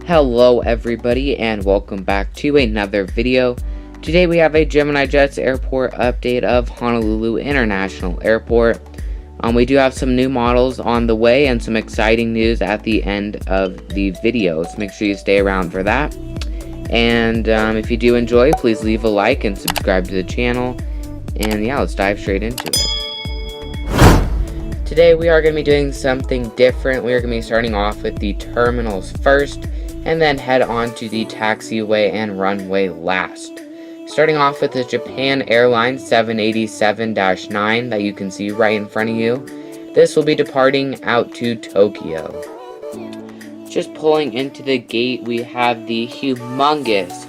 Hello everybody and welcome back to another video. Today we have a Gemini Jets airport update of Honolulu International Airport. We do have some new models on the way and some exciting news at the end of the video, so make sure you stay around for that. And if you do enjoy, please leave a like and subscribe to the channel. And yeah, let's dive straight into it. Today we are going to be doing something different. We are going to be starting off with the terminals first, and then head on to the taxiway and runway last. Starting off with the Japan Airline 787-9 that you can see right in front of you. This will be departing out to Tokyo. Just pulling into the gate, we have the humongous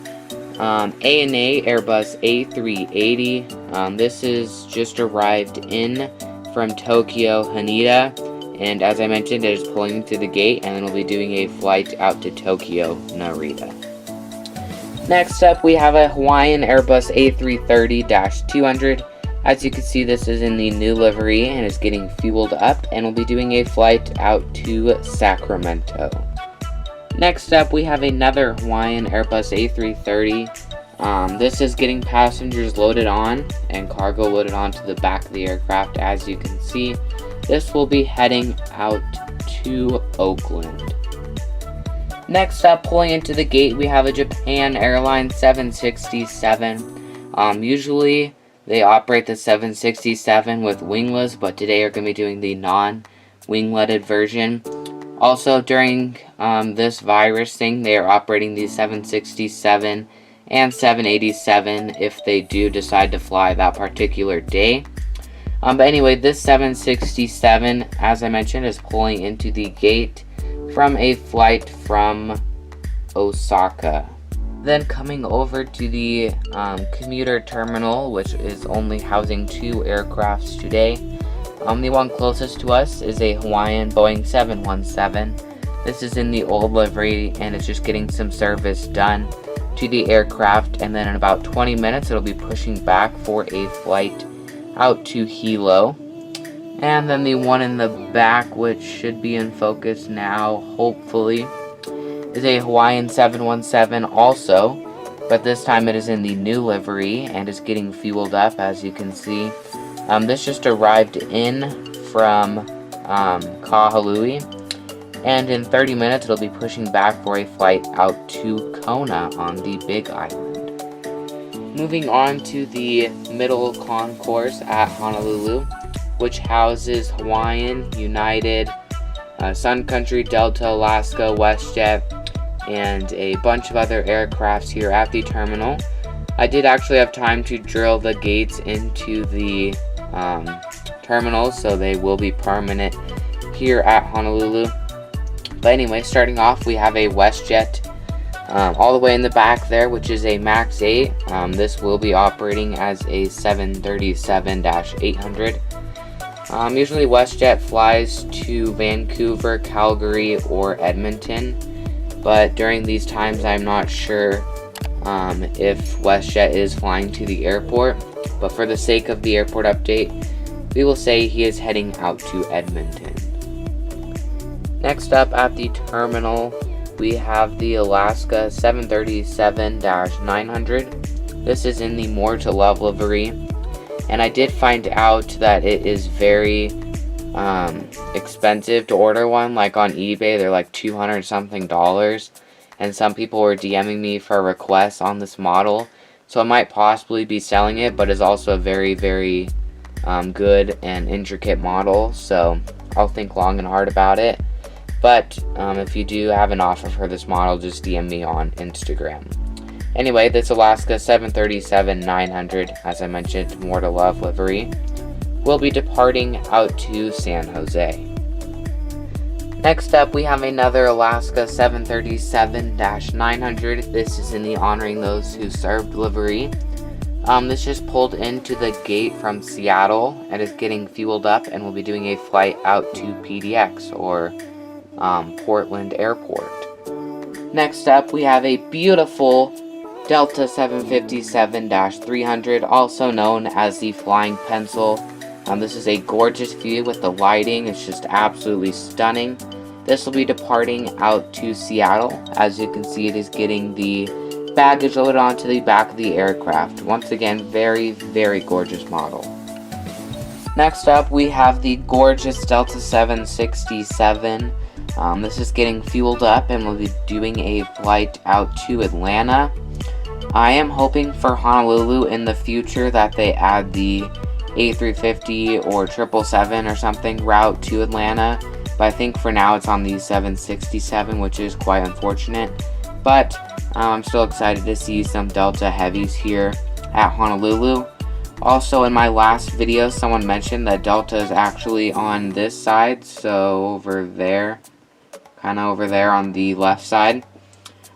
ANA Airbus A380. This is just arrived in from Tokyo Haneda, and as I mentioned, it is pulling into the gate, and then we'll be doing a flight out to Tokyo Narita. Next up, we have a Hawaiian Airbus A330-200. As you can see, this is in the new livery and is getting fueled up, and we'll be doing a flight out to Sacramento. Next up, we have another Hawaiian Airbus A330. This is getting passengers loaded on and cargo loaded onto the back of the aircraft. As you can see, this will be heading out to Oakland. Next up, pulling into the gate, we have a Japan Airline 767. Usually they operate the 767 with wingless, but today we're going to be doing the non-wingletted version. Also, during this virus thing, they are operating the 767 and 787 if they do decide to fly that particular day. But anyway, this 767, as I mentioned, is pulling into the gate from a flight from Osaka. Then coming over to the commuter terminal, which is only housing 2 aircrafts today. The one closest to us is a Hawaiian Boeing 717. This is in the old livery and it's just getting some service done to the aircraft, and then in about 20 minutes it'll be pushing back for a flight out to Hilo. And then the one in the back, which should be in focus now, hopefully, is a Hawaiian 717 also, but this time it is in the new livery and is getting fueled up, as you can see. This just arrived in from Kahului, and in 30 minutes it'll be pushing back for a flight out to Kona on the Big Island. Moving on to the middle concourse at Honolulu, which houses Hawaiian, United, Sun Country, Delta, Alaska, WestJet, and a bunch of other aircrafts here at the terminal. I did actually have time to drill the gates into the terminals, so they will be permanent here at Honolulu. But anyway, starting off, we have a WestJet all the way in the back there, which is a MAX 8. This will be operating as a 737-800. Usually WestJet flies to Vancouver, Calgary, or Edmonton, but during these times I'm not sure if WestJet is flying to the airport, but for the sake of the airport update, we will say he is heading out to Edmonton. Next up at the terminal, we have the Alaska 737-900. This is in the More to Love livery, and I did find out that it is very expensive to order one. Like on eBay, they're like $200 something, and some people were DMing me for requests on this model, so I might possibly be selling it, but it's also a very, very good and intricate model, so I'll think long and hard about it. But if you do have an offer for this model, just DM me on Instagram. Anyway, this Alaska 737-900, as I mentioned, More to Love livery, will be departing out to San Jose. Next up, we have another Alaska 737-900. This is in the Honoring Those Who Served livery. This just pulled into the gate from Seattle and is getting fueled up, and will be doing a flight out to PDX, or Portland Airport. Next up, we have a beautiful Delta 757-300, also known as the Flying Pencil. This is a gorgeous view with the lighting. It's just absolutely stunning. This will be departing out to Seattle. As you can see, it is getting the baggage loaded onto the back of the aircraft. Once again, very, very gorgeous model. Next up, we have the gorgeous Delta 767. This is getting fueled up and will be doing a flight out to Atlanta. I am hoping for Honolulu in the future that they add the A350 or 777 or something route to Atlanta. But I think for now it's on the 767, which is quite unfortunate. But I'm still excited to see some Delta Heavies here at Honolulu. Also, in my last video, someone mentioned that Delta is actually on this side, so over there, kind of over there on the left side.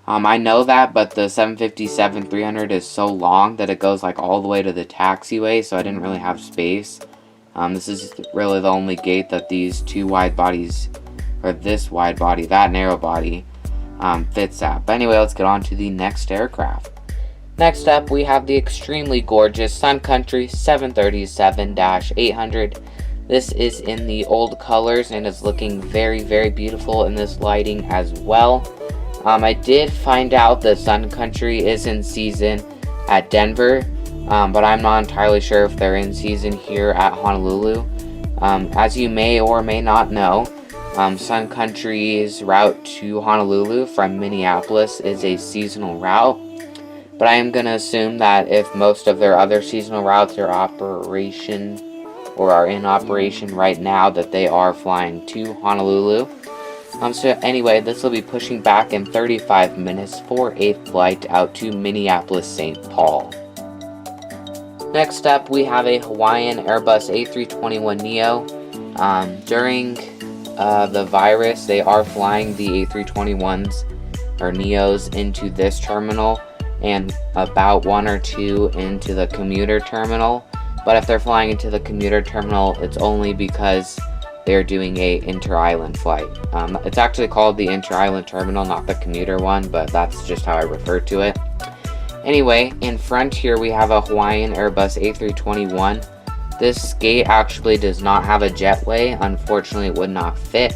I know that, but the 757-300 is so long that it goes like all the way to the taxiway, so I didn't really have space. This is really the only gate that these two wide bodies, or this wide body, that narrow body, fits at. But anyway, let's get on to the next aircraft. Next up, we have the extremely gorgeous Sun Country 737-800. This is in the old colors and is looking very, very beautiful in this lighting as well. I did find out that Sun Country is in season at Denver, but I'm not entirely sure if they're in season here at Honolulu. As you may or may not know, Sun Country's route to Honolulu from Minneapolis is a seasonal route. But I am going to assume that if most of their other seasonal routes are in operation right now, that they are flying to Honolulu. So anyway, this will be pushing back in 35 minutes for a flight out to Minneapolis, St. Paul. Next up, we have a Hawaiian Airbus A321neo. During the virus, they are flying the A321s or neos into this terminal, and about one or two into the commuter terminal. But if they're flying into the commuter terminal, it's only because they're doing a inter-island flight. It's actually called the inter-island terminal, not the commuter one, but that's just how I refer to it. Anyway, in front here we have a Hawaiian Airbus A321. This gate actually does not have a jetway. Unfortunately, it would not fit.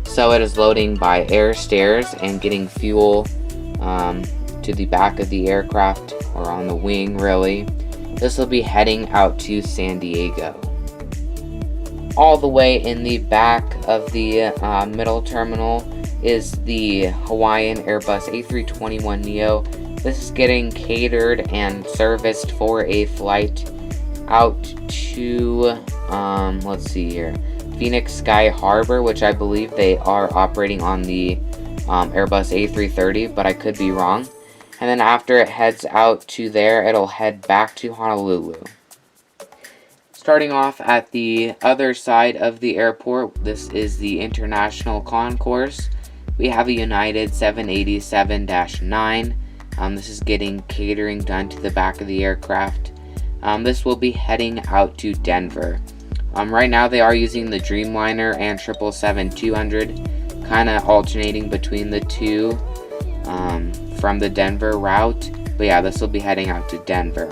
So it is loading by air stairs and getting fuel to the back of the aircraft, or on the wing really. This will be heading out to San Diego. All the way in the back of the middle terminal is the Hawaiian Airbus A321neo. This is getting catered and serviced for a flight out to, let's see here, Phoenix Sky Harbor, which I believe they are operating on the Airbus A330, but I could be wrong. And then after it heads out to there, it'll head back to Honolulu. Starting off at the other side of the airport, this is the International Concourse. We have a United 787-9. This is getting catering done to the back of the aircraft. This will be heading out to Denver. Right now they are using the Dreamliner and 777-200, kind of alternating between the two from the Denver route. But yeah, this will be heading out to Denver.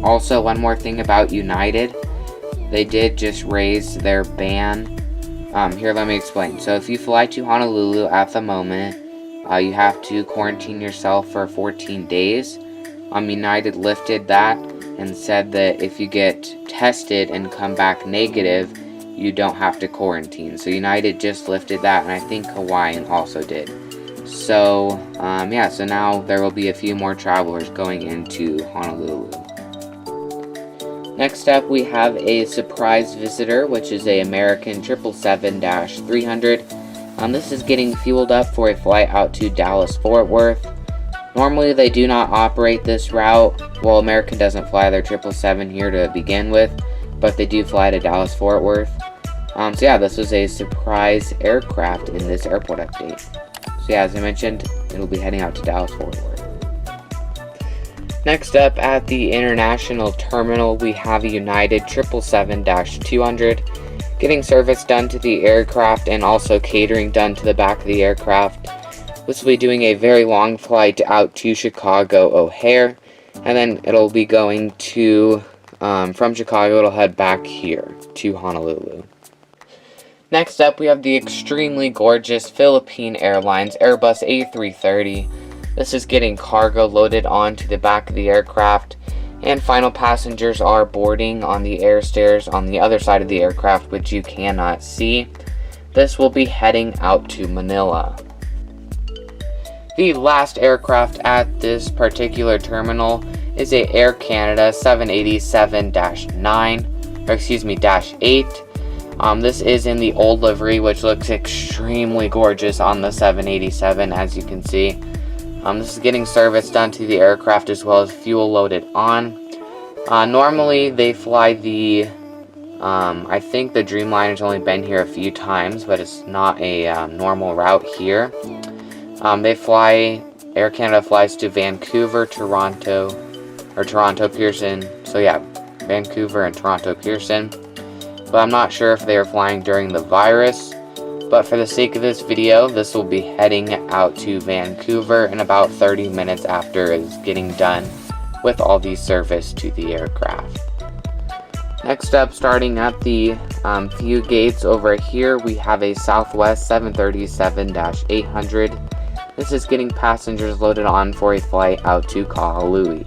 Also, one more thing about United. They did just raise their ban. Here, let me explain. So if you fly to Honolulu at the moment, you have to quarantine yourself for 14 days. United lifted that and said that if you get tested and come back negative, you don't have to quarantine. So United just lifted that, and I think Hawaiian also did. So, yeah, so now there will be a few more travelers going into Honolulu. Next up, we have a surprise visitor, which is a American 777-300. This is getting fueled up for a flight out to Dallas-Fort Worth. Normally, they do not operate this route. Well, American doesn't fly their 777 here to begin with, but they do fly to Dallas-Fort Worth. So yeah, this was a surprise aircraft in this airport update. So yeah, as I mentioned, it'll be heading out to Dallas-Fort Worth. Next up at the International Terminal, we have a United 777-200, getting service done to the aircraft and also catering done to the back of the aircraft. This will be doing a very long flight out to Chicago O'Hare, and then it'll be going to, from Chicago, it'll head back here to Honolulu. Next up, we have the extremely gorgeous Philippine Airlines Airbus A330. This is getting cargo loaded onto the back of the aircraft, and final passengers are boarding on the air stairs on the other side of the aircraft, which you cannot see. This will be heading out to Manila. The last aircraft at this particular terminal is a Air Canada 787-8. This is in the old livery, which looks extremely gorgeous on the 787, as you can see. This is getting service done to the aircraft as well as fuel loaded on. Normally they fly the, I think the Dreamliner's only been here a few times, but it's not a normal route here. Air Canada flies to Vancouver, Toronto Pearson. So yeah, Vancouver and Toronto Pearson. But I'm not sure if they are flying during the virus. But for the sake of this video, this will be heading out to Vancouver in about 30 minutes after it's getting done with all the service to the aircraft. Next up, starting at the few gates over here, we have a Southwest 737-800. This is getting passengers loaded on for a flight out to Kahului.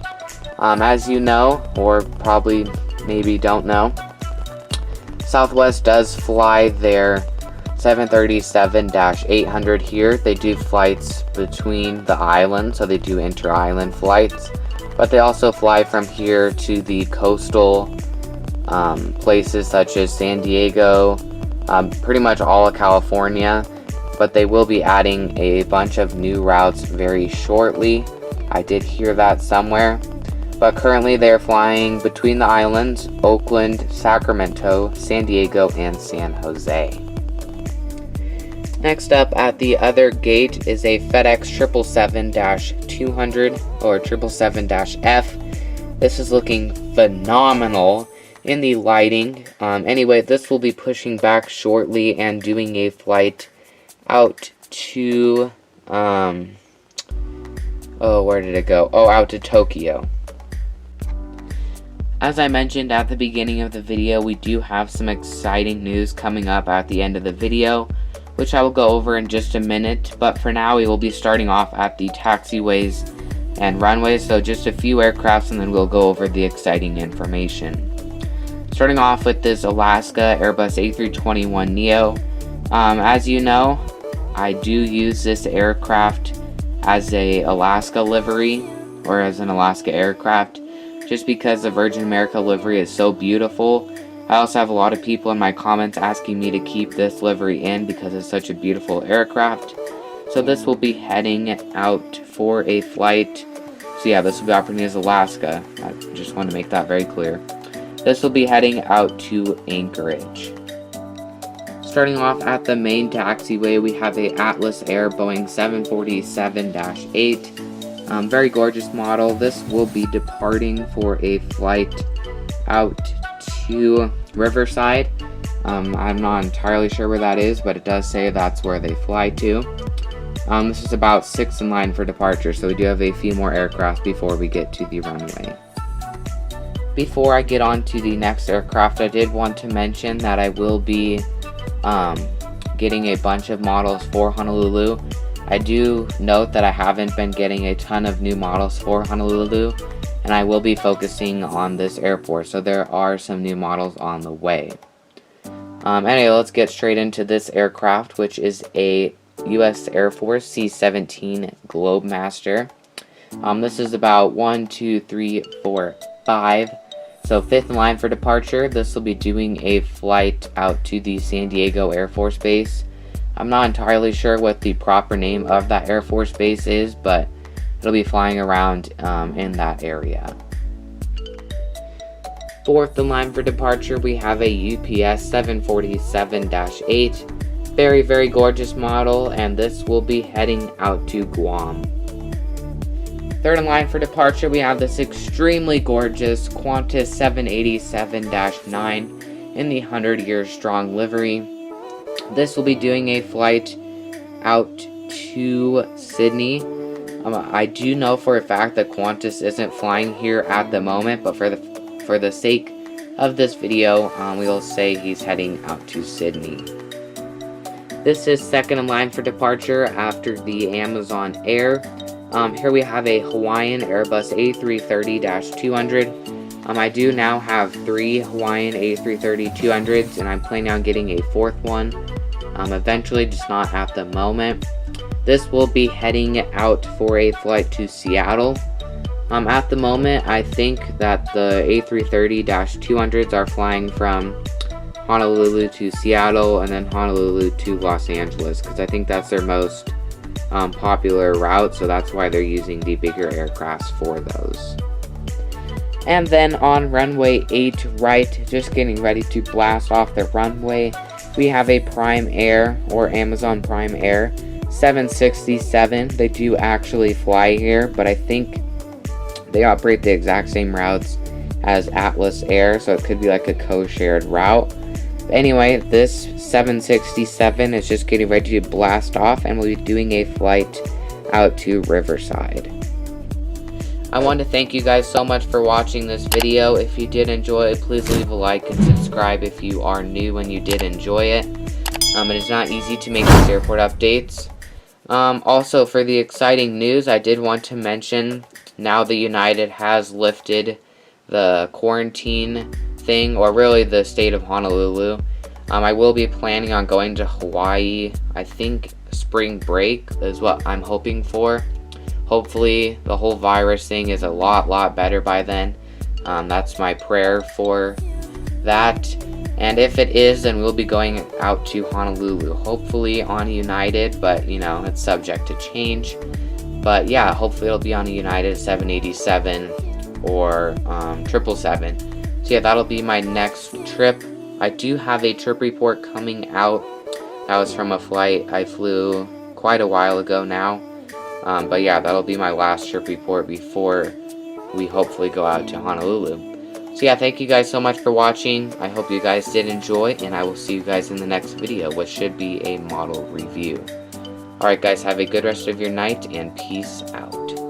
As you know, or probably maybe don't know, Southwest does fly their 737-800 here. They do flights between the islands, so they do inter-island flights. But they also fly from here to the coastal places such as San Diego, pretty much all of California. But they will be adding a bunch of new routes very shortly. I did hear that somewhere. But currently they're flying between the islands, Oakland, Sacramento, San Diego, and San Jose. Next up at the other gate is a FedEx 777-200 or 777-F. This is looking phenomenal in the lighting. Anyway, this will be pushing back shortly and doing a flight out to, where did it go? Oh, out to Tokyo. As I mentioned at the beginning of the video, we do have some exciting news coming up at the end of the video, which I will go over in just a minute, but for now we will be starting off at the taxiways and runways, so just a few aircrafts and then we'll go over the exciting information. Starting off with this Alaska Airbus A321neo. As you know, I do use this aircraft as a Alaska livery, or as an Alaska aircraft, just because the Virgin America livery is so beautiful. I also have a lot of people in my comments asking me to keep this livery in because it's such a beautiful aircraft. So this will be heading out for a flight. So yeah, this will be operating as Alaska. I just want to make that very clear. This will be heading out to Anchorage. Starting off at the main taxiway, we have a Atlas Air Boeing 747-8. Very gorgeous model. This will be departing for a flight out to Riverside. I'm not entirely sure where that is, but it does say that's where they fly to. This is about 6 in line for departure, so we do have a few more aircraft before we get to the runway. Before I get on to the next aircraft, I did want to mention that I will be getting a bunch of models for Honolulu. I do note that I haven't been getting a ton of new models for Honolulu, and I will be focusing on this airport, so there are some new models on the way. Anyway, let's get straight into this aircraft, which is a U.S. Air Force C-17 Globemaster. This is about 1, 2, 3, 4, 5. So 5th in line for departure. This will be doing a flight out to the San Diego Air Force Base. I'm not entirely sure what the proper name of that Air Force Base is, but it'll be flying around in that area. 4th in line for departure, we have a UPS 747-8. Very, very gorgeous model, and this will be heading out to Guam. 3rd in line for departure, we have this extremely gorgeous Qantas 787-9 in the 100-year-strong livery. This will be doing a flight out to Sydney. I do know for a fact that Qantas isn't flying here at the moment, but for the sake of this video, we will say he's heading out to Sydney. This is second in line for departure after the Amazon Air. Here we have a Hawaiian Airbus A330-200. I do now have 3 Hawaiian A330-200s, and I'm planning on getting a 4th one eventually, just not at the moment. This will be heading out for a flight to Seattle. At the moment, I think that the A330-200s are flying from Honolulu to Seattle and then Honolulu to Los Angeles, because I think that's their most popular route, so that's why they're using the bigger aircrafts for those. And then on runway 8 right, just getting ready to blast off the runway, we have a Prime Air, or Amazon Prime Air 767. They do actually fly here, but I think they operate the exact same routes as Atlas Air, so it could be like a co-shared route. But anyway, this 767 is just getting ready to blast off, and we'll be doing a flight out to Riverside. I want to thank you guys so much for watching this video. If you did enjoy it, please leave a like and subscribe if you are new and you did enjoy it. It is not easy to make these airport updates. Also, for the exciting news, I did want to mention, now that United has lifted the quarantine thing, or really the state of Honolulu, I will be planning on going to Hawaii. I think spring break is what I'm hoping for. Hopefully the whole virus thing is a lot better by then. That's my prayer for that. And if it is, then we'll be going out to Honolulu, hopefully on United, but you know, it's subject to change. But yeah, hopefully it'll be on a United 787 or 777. So yeah, that'll be my next trip. I do have a trip report coming out. That was from a flight I flew quite a while ago now. But yeah, that'll be my last trip report before we hopefully go out to Honolulu. So yeah, thank you guys so much for watching. I hope you guys did enjoy, and I will see you guys in the next video, which should be a model review. Alright guys, have a good rest of your night, and peace out.